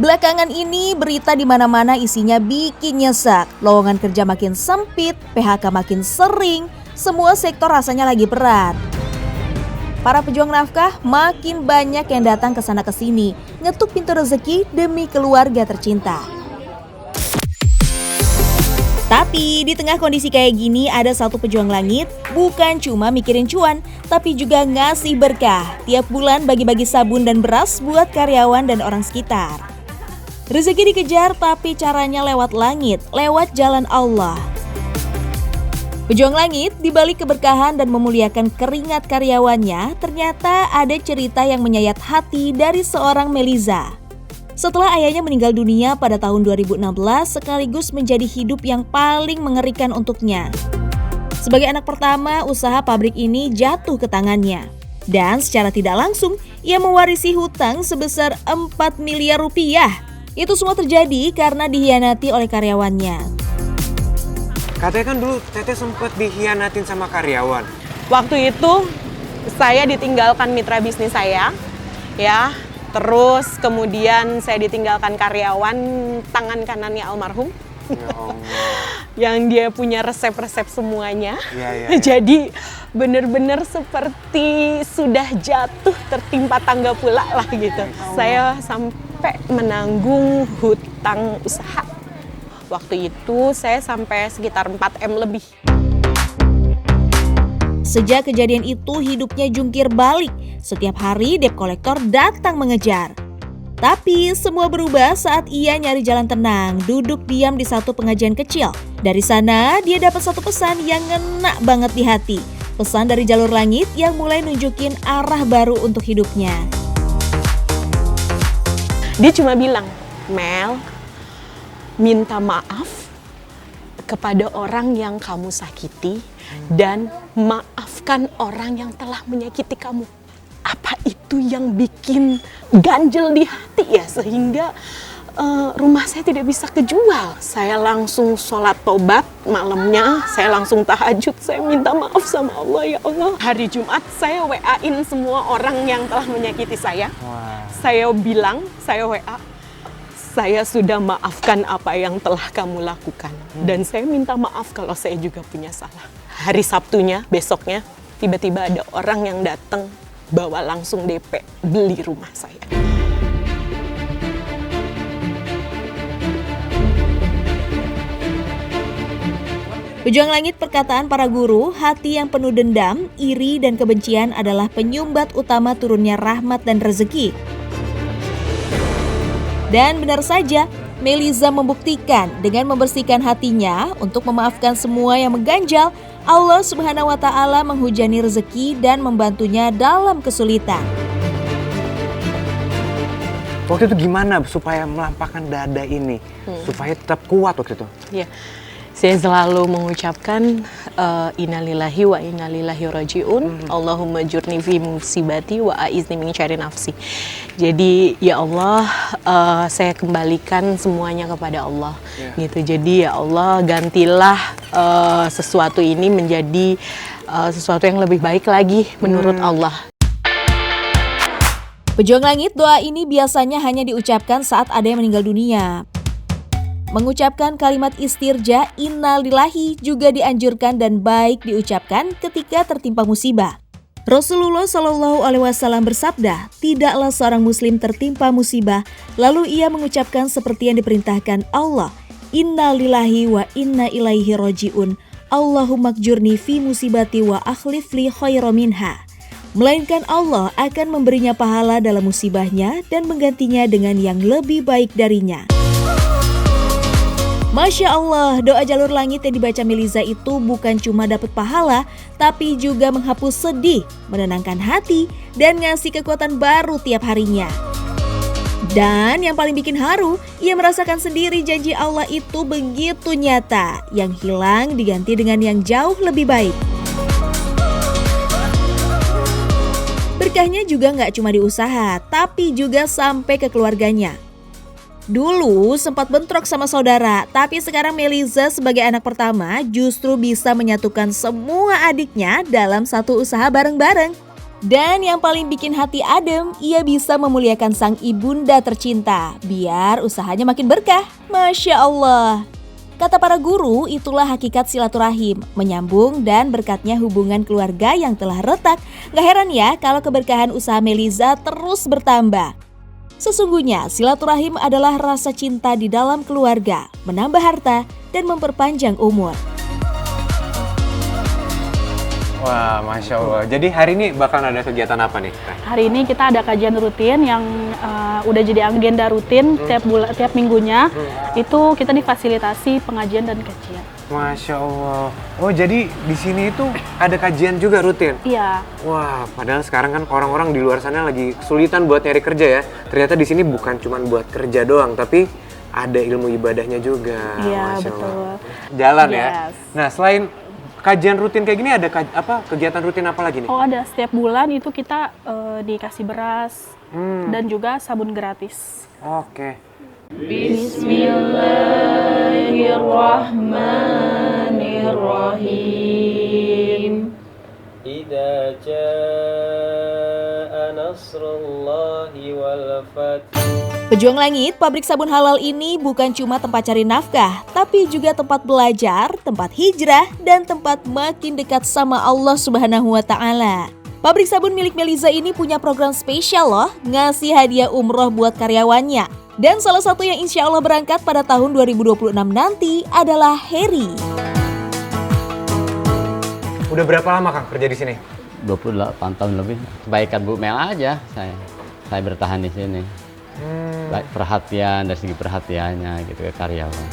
Belakangan ini berita di mana-mana isinya bikin nyesek. Lowongan kerja makin sempit, PHK makin sering, semua sektor rasanya lagi berat. Para pejuang nafkah makin banyak yang datang ke sana ke sini, ngetuk pintu rezeki demi keluarga tercinta. Tapi di tengah kondisi kayak gini ada satu pejuang langit, bukan cuma mikirin cuan, tapi juga ngasih berkah. Tiap bulan bagi-bagi sabun dan beras buat karyawan dan orang sekitar. Rezeki dikejar tapi caranya lewat langit, lewat jalan Allah. Pejuang langit dibalik keberkahan dan memuliakan keringat karyawannya, ternyata ada cerita yang menyayat hati dari seorang Meliza. Setelah ayahnya meninggal dunia pada tahun 2016 sekaligus menjadi hidup yang paling mengerikan untuknya. Sebagai anak pertama, usaha pabrik ini jatuh ke tangannya. Dan secara tidak langsung, ia mewarisi hutang sebesar 4 miliar rupiah. Itu semua terjadi karena dikhianati oleh karyawannya. Katanya kan dulu Teteh sempat dikhianatin sama karyawan. Waktu itu saya ditinggalkan mitra bisnis saya, ya. Terus kemudian saya ditinggalkan karyawan tangan kanannya almarhum. Ya Allah. Yang dia punya resep-resep semuanya. Ya. Jadi benar-benar seperti sudah jatuh tertimpa tangga pula lah gitu. Saya sampai menanggung hutang usaha. Waktu itu saya sampai sekitar 4M lebih. Sejak kejadian itu hidupnya jungkir balik. Setiap hari debt collector datang mengejar. Tapi semua berubah saat ia nyari jalan tenang, duduk diam di satu pengajian kecil. Dari sana dia dapat satu pesan yang ngena banget di hati. Pesan dari jalur langit yang mulai nunjukin arah baru untuk hidupnya. Dia cuma bilang, Mel, minta maaf kepada orang yang kamu sakiti dan maafkan orang yang telah menyakiti kamu. Apa itu yang bikin ganjel di hati ya sehingga rumah saya tidak bisa kejual. Saya langsung sholat tobat malamnya, saya langsung tahajud, saya minta maaf sama Allah, ya Allah. Hari Jumat saya WA-in semua orang yang telah menyakiti saya. Saya bilang, saya WA, saya sudah maafkan apa yang telah kamu lakukan. Dan saya minta maaf kalau saya juga punya salah. Hari Sabtunya, besoknya, tiba-tiba ada orang yang datang bawa langsung DP beli rumah saya. Pejuang langit perkataan para guru, hati yang penuh dendam, iri dan kebencian adalah penyumbat utama turunnya rahmat dan rezeki. Dan benar saja, Meliza membuktikan dengan membersihkan hatinya untuk memaafkan semua yang mengganjal, Allah Subhanahu wa Ta'ala menghujani rezeki dan membantunya dalam kesulitan. Waktu itu gimana supaya melampahkan dada ini? Supaya tetap kuat waktu itu? Ya, saya selalu mengucapkan innalillahi wa innalillahi raji'un. Allahumma jurni fi musibati wa aizni min syarri nafsi. Jadi ya Allah, saya kembalikan semuanya kepada Allah. Gitu. Jadi ya Allah, gantilah sesuatu ini menjadi sesuatu yang lebih baik lagi menurut Allah. Pejuang langit, doa ini biasanya hanya diucapkan saat ada yang meninggal dunia. Mengucapkan kalimat istirja innalillahi juga dianjurkan dan baik diucapkan ketika tertimpa musibah. Rasulullah Shallallahu Alaihi Wasallam bersabda, tidaklah seorang muslim tertimpa musibah lalu ia mengucapkan seperti yang diperintahkan Allah, innalillahi wa inna ilaihi raji'un, Allahumma kjurni fi musibati wa akhlif li khairan minha. Melainkan Allah akan memberinya pahala dalam musibahnya dan menggantinya dengan yang lebih baik darinya. Masya Allah, doa jalur langit yang dibaca Meliza itu bukan cuma dapat pahala, tapi juga menghapus sedih, menenangkan hati, dan ngasih kekuatan baru tiap harinya. Dan yang paling bikin haru, ia merasakan sendiri janji Allah itu begitu nyata, yang hilang diganti dengan yang jauh lebih baik. Berkahnya juga nggak cuma di usaha, tapi juga sampai ke keluarganya. Dulu sempat bentrok sama saudara, tapi sekarang Meliza sebagai anak pertama justru bisa menyatukan semua adiknya dalam satu usaha bareng-bareng. Dan yang paling bikin hati adem, ia bisa memuliakan sang ibunda tercinta, biar usahanya makin berkah. Masya Allah. Kata para guru, itulah hakikat silaturahim, menyambung dan berkatnya hubungan keluarga yang telah retak. Gak heran ya kalau keberkahan usaha Meliza terus bertambah. Sesungguhnya silaturahim adalah rasa cinta di dalam keluarga, menambah harta dan memperpanjang umur. Wah, Masya Allah. Jadi hari ini bakal ada kegiatan apa nih? Hari ini kita ada kajian rutin yang udah jadi agenda rutin tiap minggunya. Itu kita difasilitasi pengajian dan kajian. Masya Allah. Oh, jadi di sini itu ada kajian juga rutin? Iya. Wah, padahal sekarang kan orang-orang di luar sana lagi kesulitan buat nyari kerja ya. Ternyata di sini bukan cuma buat kerja doang, tapi ada ilmu ibadahnya juga. Iya, Masya betul. Allah. Jalan ya. Yes. Nah, selain kajian rutin kayak gini ada kegiatan rutin apa lagi nih? Oh, ada setiap bulan itu kita dikasih beras dan juga sabun gratis. Oke. Bismillahirrahmanirrahim. Idza jaa nasrullahi wal fath. Pejuang Langit, pabrik sabun halal ini bukan cuma tempat cari nafkah, tapi juga tempat belajar, tempat hijrah, dan tempat makin dekat sama Allah Subhanahu wa Ta'ala. Pabrik sabun milik Meliza ini punya program spesial loh, ngasih hadiah umroh buat karyawannya. Dan salah satu yang insya Allah berangkat pada tahun 2026 nanti adalah Heri. Udah berapa lama Kang kerja di sini? 28 tahun lebih. Kebaikan Bu Mel aja saya bertahan di sini. Baik perhatian dari segi perhatiannya gitu ke karyawan.